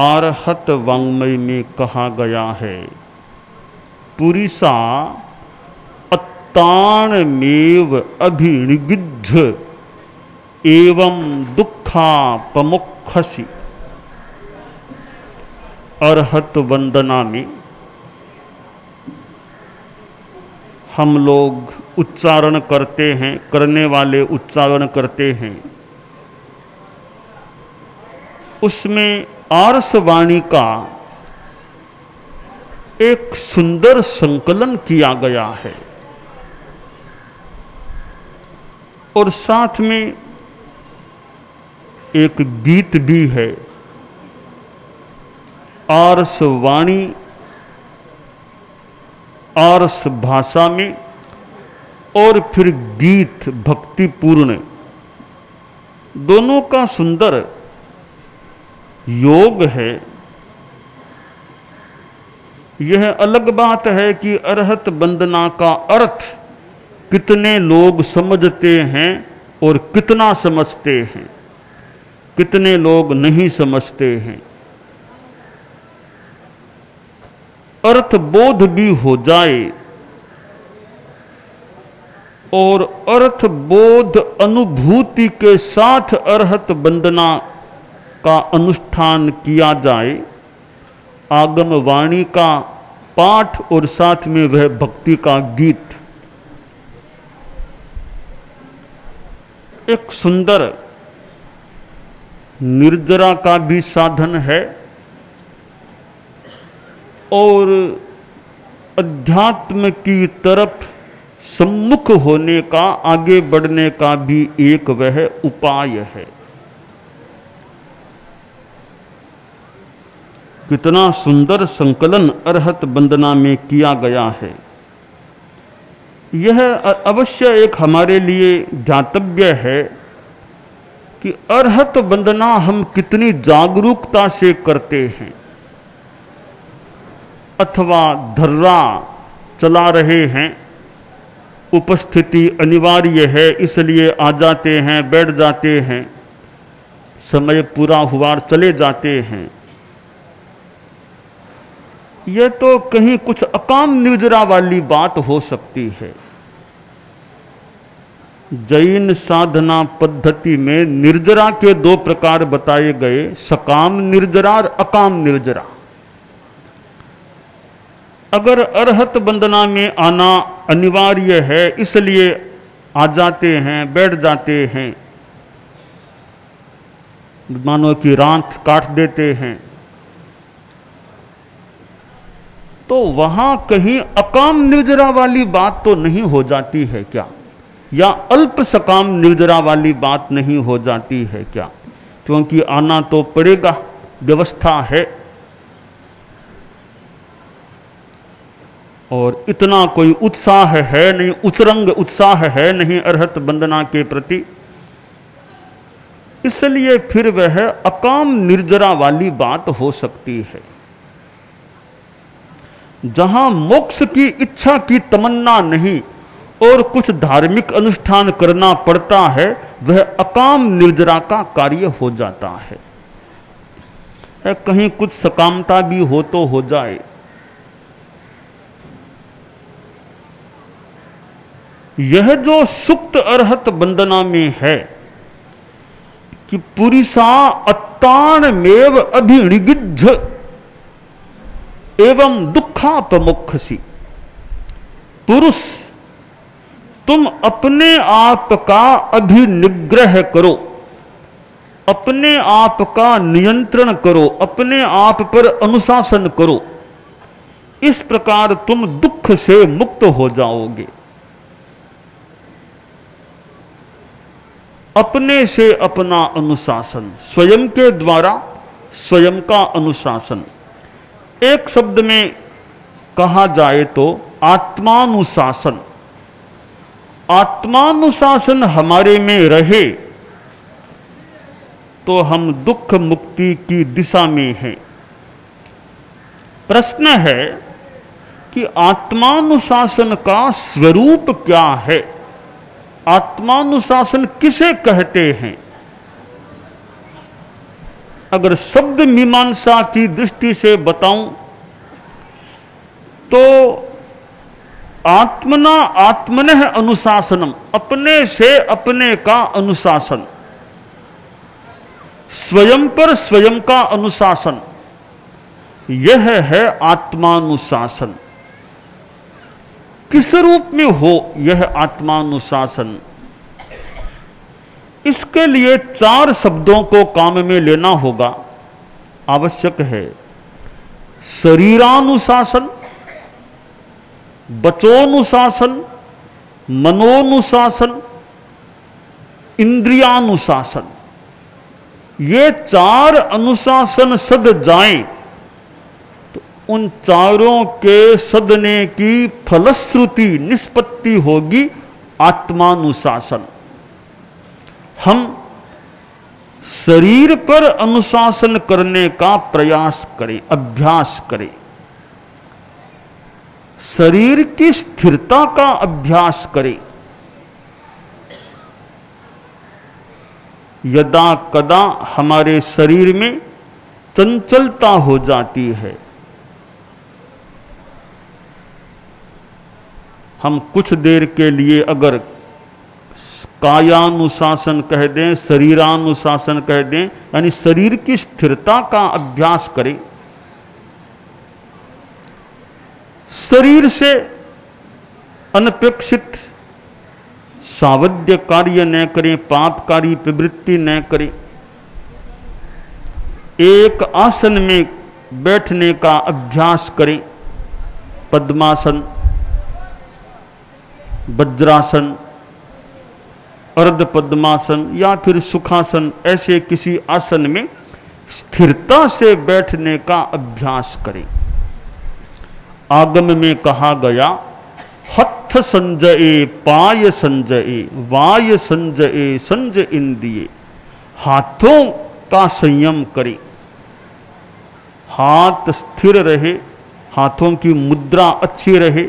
आर्हत वाङ्मय में कहा गया है, पुरीसा अत्तानमेव अभिनिगिद्ध एवं दुःखापमुख्यसि। अरहत वंदना में हम लोग उच्चारण करते हैं, करने वाले उच्चारण करते हैं, उसमें आर्ष वाणी का एक सुंदर संकलन किया गया है और साथ में एक गीत भी है। आर्ष वाणी आर्ष भाषा में और फिर गीत भक्तिपूर्ण, दोनों का सुंदर योग है। यह अलग बात है कि अरहत वंदना का अर्थ कितने लोग समझते हैं और कितना समझते हैं, कितने लोग नहीं समझते हैं। अर्थ बोध भी हो जाए और अर्थ बोध अनुभूति के साथ अरहत वंदना का अनुष्ठान किया जाए, आगम वाणी का पाठ और साथ में वह भक्ति का गीत, एक सुंदर निर्जरा का भी साधन है और अध्यात्म की तरफ सम्मुख होने का, आगे बढ़ने का भी एक वह उपाय है। कितना सुंदर संकलन अरहत वंदना में किया गया है। यह अवश्य एक हमारे लिए ज्ञातव्य है कि अरहत वंदना हम कितनी जागरूकता से करते हैं, अथवा धर्रा चला रहे हैं, उपस्थिति अनिवार्य है इसलिए आ जाते हैं, बैठ जाते हैं, समय पूरा हुआ चले जाते हैं। यह तो कहीं कुछ अकाम निर्जरा वाली बात हो सकती है। जैन साधना पद्धति में निर्जरा के दो प्रकार बताए गए, सकाम निर्जरा और अकाम निर्जरा। अगर अरहत वंदना में आना अनिवार्य है इसलिए आ जाते हैं, बैठ जाते हैं, मानो कि रात काट देते हैं, तो वहां कहीं अकाम निर्जरा वाली बात तो नहीं हो जाती है क्या? या अल्प सकाम निर्जरा वाली बात नहीं हो जाती है क्या? क्योंकि आना तो पड़ेगा, व्यवस्था है। और इतना कोई उत्साह है नहीं, उच्चरंग उत्साह है नहीं अरहत वंदना के प्रति, इसलिए फिर वह अकाम निर्जरा वाली बात हो सकती है। जहां मोक्ष की इच्छा की तमन्ना नहीं और कुछ धार्मिक अनुष्ठान करना पड़ता है, वह अकाम निर्जरा का कार्य हो जाता है। कहीं कुछ सकामता भी हो तो हो जाए। यह जो सुक्त अरहत वंदना में है कि पुरीसा अत्तानमेव अभिनिगिद्ध एवं दुःखापमुख्यसि, पुरुष तुम अपने आप का अभिनिग्रह करो, अपने आप का नियंत्रण करो, अपने आप पर अनुशासन करो, इस प्रकार तुम दुख से मुक्त हो जाओगे। अपने से अपना अनुशासन, स्वयं के द्वारा स्वयं का अनुशासन। एक शब्द में कहा जाए तो आत्मानुशासन। आत्मानुशासन हमारे में रहे तो हम दुख मुक्ति की दिशा में हैं। प्रश्न है कि आत्मानुशासन का स्वरूप क्या है? आत्मानुशासन किसे कहते हैं? अगर शब्द मीमांसा की दृष्टि से बताऊं तो आत्मना आत्मनः अनुशासनम, अपने से अपने का अनुशासन, स्वयं पर स्वयं का अनुशासन, यह है आत्मानुशासन। किस रूप में हो यह आत्मानुशासन? इसके लिए 4 शब्दों को काम में लेना होगा, आवश्यक है। शरीरानुशासन, वचोनुशासन, मनोनुशासन, इंद्रियानुशासन। ये 4 अनुशासन सद जाएं तो उन चारों के सदने की फलश्रुति निष्पत्ति होगी आत्मानुशासन। हम शरीर पर अनुशासन करने का प्रयास करें, अभ्यास करें, शरीर की स्थिरता का अभ्यास करें। यदा कदा हमारे शरीर में चंचलता हो जाती है, हम कुछ देर के लिए अगर कायानुशासन कह दें, शरीरानुशासन कह दें, यानी शरीर की स्थिरता का अभ्यास करें, शरीर से अनपेक्षित सावध्य कार्य न करें, पापकारी प्रवृत्ति न करें, एक आसन में बैठने का अभ्यास करें, पद्मासन, वज्रासन, अर्ध पद्मासन या फिर सुखासन, ऐसे किसी आसन में स्थिरता से बैठने का अभ्यास करें। आगम में कहा गया, हथ संजये पाय संजये वाय संजये संज इंद्रिये, हाथों का संयम करें, हाथ स्थिर रहे, हाथों की मुद्रा अच्छी रहे,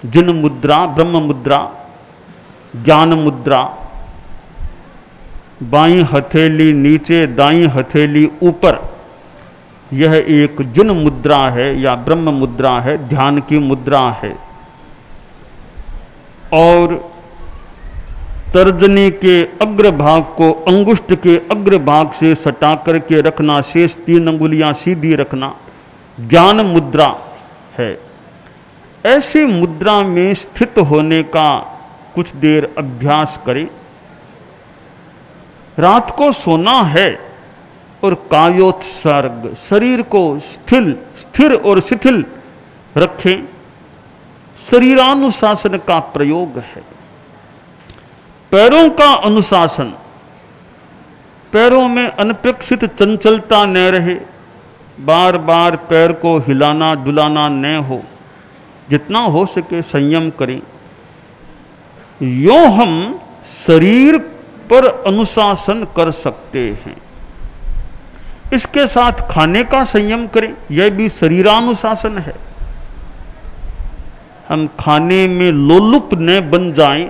जिन मुद्रा, ब्रह्म मुद्रा, ज्ञान मुद्रा, बाईं हथेली नीचे, दाईं हथेली ऊपर, यह एक जिन मुद्रा है या ब्रह्म मुद्रा है, ध्यान की मुद्रा है। और तर्जनी के अग्रभाग को अंगुष्ठ के अग्रभाग से सटा करके रखना, शेष 3 अंगुलियां सीधी रखना, ज्ञान मुद्रा है। ऐसी मुद्रा में स्थित होने का कुछ देर अभ्यास करें। रात को सोना है और कायोत्सर्ग, शरीर को स्थिर और शिथिल रखें, शरीरानुशासन का प्रयोग है। पैरों का अनुशासन, पैरों में अनपेक्षित चंचलता न रहे, बार बार पैर को हिलाना डुलाना न हो, जितना हो सके संयम करें। यों हम शरीर पर अनुशासन कर सकते हैं। इसके साथ खाने का संयम करें, यह भी शरीरानुशासन है। हम खाने में लोलुप न बन जाएं,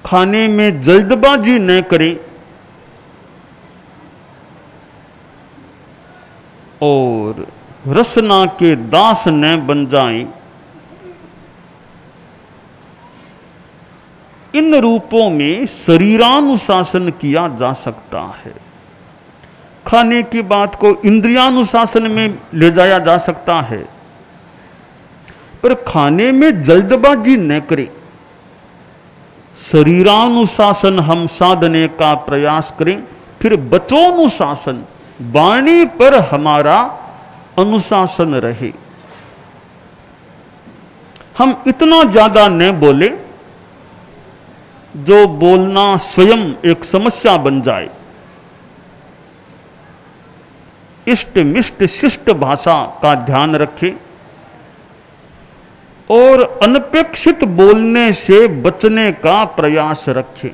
खाने में जल्दबाजी न करें और रसना के दास न बन जाएं। इन रूपों में शरीरानुशासन किया जा सकता है। खाने की बात को इंद्रियानुशासन में ले जाया जा सकता है, पर खाने में जल्दबाजी न करें। शरीरानुशासन हम साधने का प्रयास करें, फिर वचोनुशासन, वाणी पर हमारा अनुशासन रहे। हम इतना ज्यादा न बोले जो बोलना स्वयं एक समस्या बन जाए। इष्ट मिष्ट शिष्ट भाषा का ध्यान रखें और अनपेक्षित बोलने से बचने का प्रयास रखें।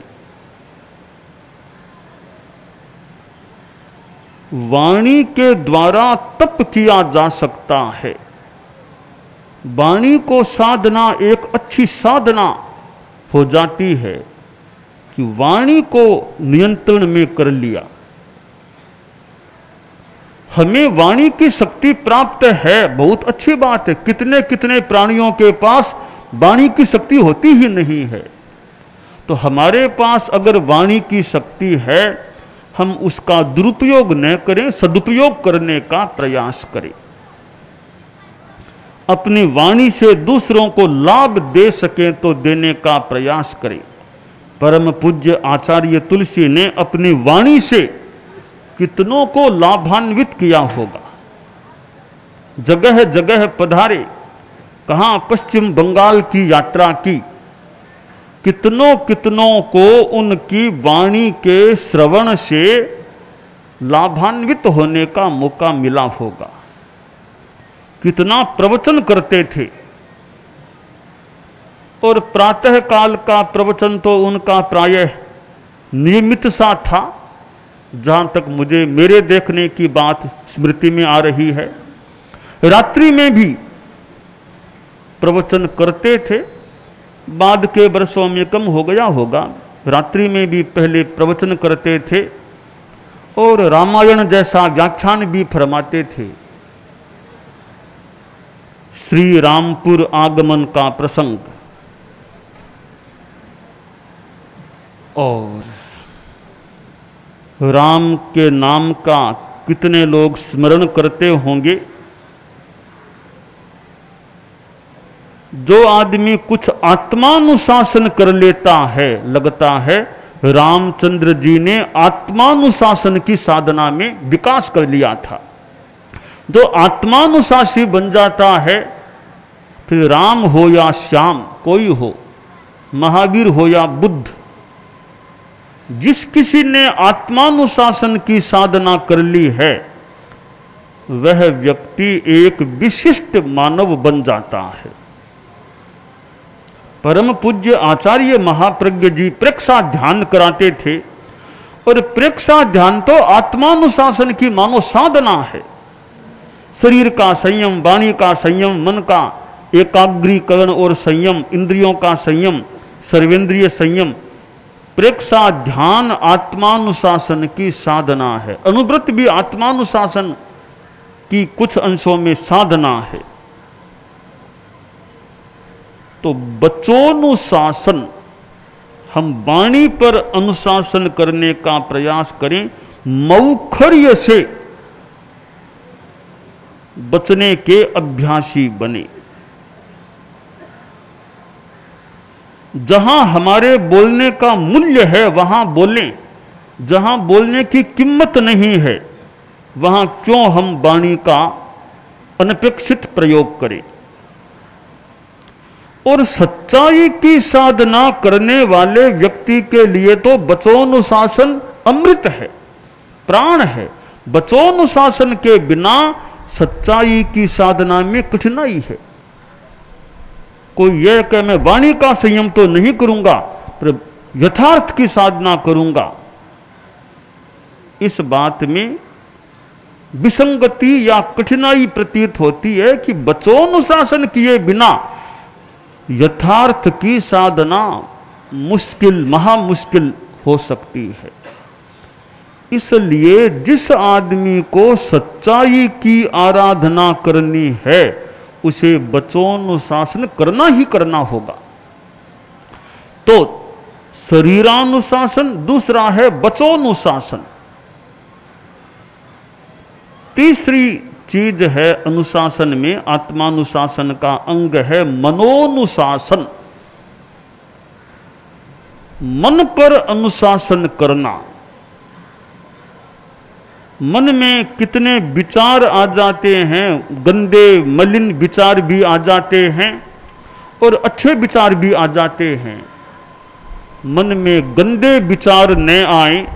वाणी के द्वारा तप किया जा सकता है। वाणी को साधना एक अच्छी साधना हो जाती है कि वाणी को नियंत्रण में कर लिया। हमें वाणी की शक्ति प्राप्त है, बहुत अच्छी बात है। कितने कितने प्राणियों के पास वाणी की शक्ति होती ही नहीं है। तो हमारे पास अगर वाणी की शक्ति है, हम उसका दुरुपयोग न करें, सदुपयोग करने का प्रयास करें। अपनी वाणी से दूसरों को लाभ दे सकें तो देने का प्रयास करें। परम पूज्य आचार्य तुलसी ने अपनी वाणी से कितनों को लाभान्वित किया होगा। जगह जगह पधारे, कहाँ पश्चिम बंगाल की यात्रा की, कितनों कितनों को उनकी वाणी के श्रवण से लाभान्वित होने का मौका मिला होगा। कितना प्रवचन करते थे, और प्रातः काल का प्रवचन तो उनका प्रायः नियमित सा था, जहां तक मुझे मेरे देखने की बात स्मृति में आ रही है। रात्रि में भी प्रवचन करते थे, बाद के वर्षों में कम हो गया होगा। रात्रि में भी पहले प्रवचन करते थे और रामायण जैसा व्याख्यान भी फरमाते थे। श्री रामपुर आगमन का प्रसंग, और राम के नाम का कितने लोग स्मरण करते होंगे। जो आदमी कुछ आत्मानुशासन कर लेता है, लगता है रामचंद्र जी ने आत्मानुशासन की साधना में विकास कर लिया था। जो आत्मानुशासी बन जाता है, फिर राम हो या श्याम कोई हो, महावीर हो या बुद्ध, जिस किसी ने आत्मानुशासन की साधना कर ली है, वह व्यक्ति एक विशिष्ट मानव बन जाता है। परम पूज्य आचार्य महाप्रज्ञ जी प्रेक्षा ध्यान कराते थे, और प्रेक्षा ध्यान तो आत्मानुशासन की मानो साधना है। शरीर का संयम, वाणी का संयम, मन का एकाग्रीकरण और संयम, इंद्रियों का संयम, सर्वेंद्रिय संयम, प्रेक्षा ध्यान आत्मानुशासन की साधना है। अनुव्रत भी आत्मानुशासन की कुछ अंशों में साधना है। तो बचोनुशासन, हम वाणी पर अनुशासन करने का प्रयास करें, मौखर्य से बचने के अभ्यासी बने। जहां हमारे बोलने का मूल्य है वहां बोलें, जहां बोलने की कीमत नहीं है वहां क्यों हम वाणी का अनपेक्षित प्रयोग करें। और सच्चाई की साधना करने वाले व्यक्ति के लिए तो बचोनुशासन अमृत है, प्राण है। बचोनुशासन के बिना सच्चाई की साधना में कठिनाई है। कोई यह कि मैं वाणी का संयम तो नहीं करूंगा, पर यथार्थ की साधना करूंगा, इस बात में विसंगति या कठिनाई प्रतीत होती है कि बचोनुशासन किए बिना यथार्थ की साधना मुश्किल, महामुश्किल हो सकती है। इसलिए जिस आदमी को सच्चाई की आराधना करनी है, उसे बचोनुशासन करना ही करना होगा। तो शरीरानुशासन, दूसरा है बचोनुशासन। तीसरी चीज है अनुशासन में, आत्मानुशासन का अंग है मनोनुशासन। मन पर अनुशासन करना। मन में कितने विचार आ जाते हैं, गंदे मलिन विचार भी आ जाते हैं और अच्छे विचार भी आ जाते हैं। मन में गंदे विचार न आए,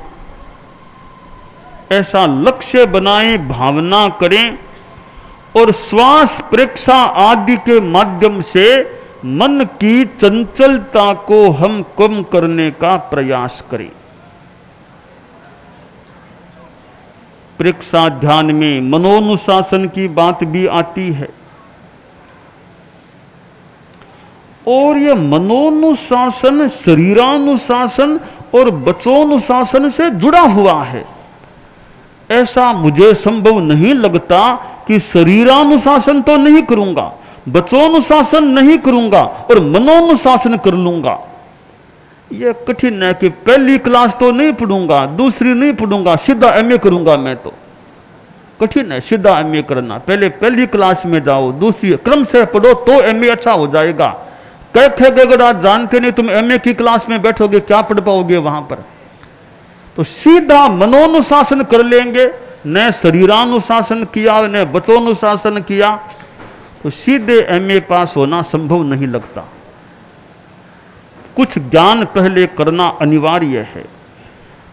ऐसा लक्ष्य बनाएं, भावना करें और श्वास प्रेक्षा आदि के माध्यम से मन की चंचलता को हम कम करने का प्रयास करें। प्रेक्षा ध्यान में मनोनुशासन की बात भी आती है, और यह मनोनुशासन शरीरानुशासन और बचोनुशासन से जुड़ा हुआ है। ऐसा मुझे संभव नहीं लगता कि शरीरानुशासन तो नहीं करूंगा, वचोनुशासन नहीं करूंगा और मनोनुशासन कर लूंगा। यह कठिन है कि पहली क्लास तो नहीं पढ़ूंगा, दूसरी नहीं पढ़ूंगा, सीधा एमए करूंगा मैं तो। कठिन है सीधा एमए करना। पहले पहली क्लास में जाओ, दूसरी क्रम से पढ़ो तो एमए अच्छा हो जाएगा। कह अगर आज जान के नहीं तुम एमए की क्लास में बैठोगे, क्या पढ़ पाओगे वहां पर। तो सीधा मनोनुशासन कर लेंगे, न शरीरानुशासन किया न वचोनुशासन किया, तो सीधे एमए पास होना संभव नहीं लगता। कुछ ज्ञान पहले करना अनिवार्य है।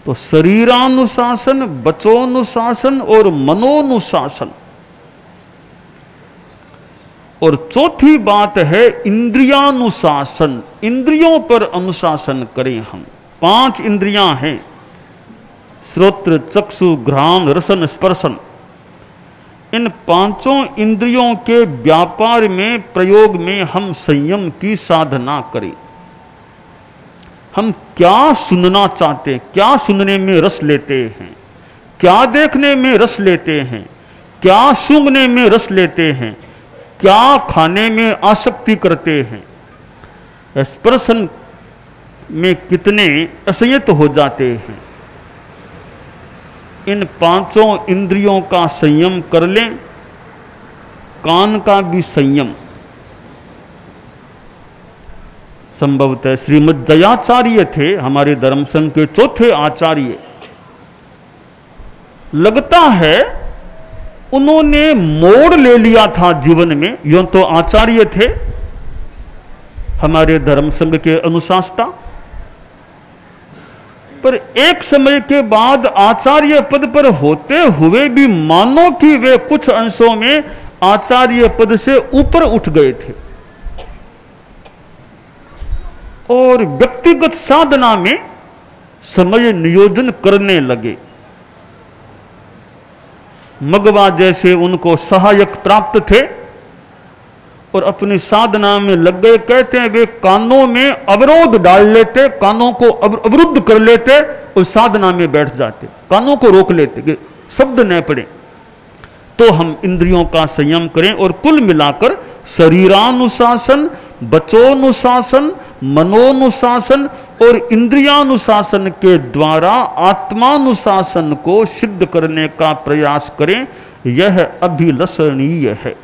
तो शरीरानुशासन, वचोनुशासन और मनोनुशासन। और चौथी बात है इंद्रियानुशासन। इंद्रियों पर अनुशासन करें हम। 5 इंद्रियां हैं, श्रोत्र, चक्षु, घ्राण, रसन, स्पर्शन। इन 5 इंद्रियों के व्यापार में, प्रयोग में हम संयम की साधना करें। हम क्या सुनना चाहते हैं, क्या सुनने में रस लेते हैं, क्या देखने में रस लेते हैं, क्या सूंघने में रस लेते हैं, क्या खाने में आसक्ति करते हैं, स्पर्शन में कितने असंयत हो जाते हैं। इन 5 इंद्रियों का संयम कर लें। कान का भी संयम। संभवतः श्रीमद जयाचार्य थे हमारे धर्म संघ के 4थे आचार्य। लगता है उन्होंने मोड़ ले लिया था जीवन में। यूं तो आचार्य थे हमारे धर्म संघ के अनुशासता, पर एक समय के बाद आचार्य पद पर होते हुए भी मानो कि वे कुछ अंशों में आचार्य पद से ऊपर उठ गए थे और व्यक्तिगत साधना में समय नियोजन करने लगे। मगवा जैसे उनको सहायक प्राप्त थे और अपनी साधना में लग गए। कहते हैं वे कानों में अवरोध डाल लेते, कानों को अवरुद्ध कर लेते और साधना में बैठ जाते, कानों को रोक लेते कि शब्द न पड़े। तो हम इंद्रियों का संयम करें और कुल मिलाकर शरीरानुशासन, वचोनुशासन, मनोनुशासन और इंद्रियानुशासन के द्वारा आत्मानुशासन को सिद्ध करने का प्रयास करें। यह अभिलषणीय है।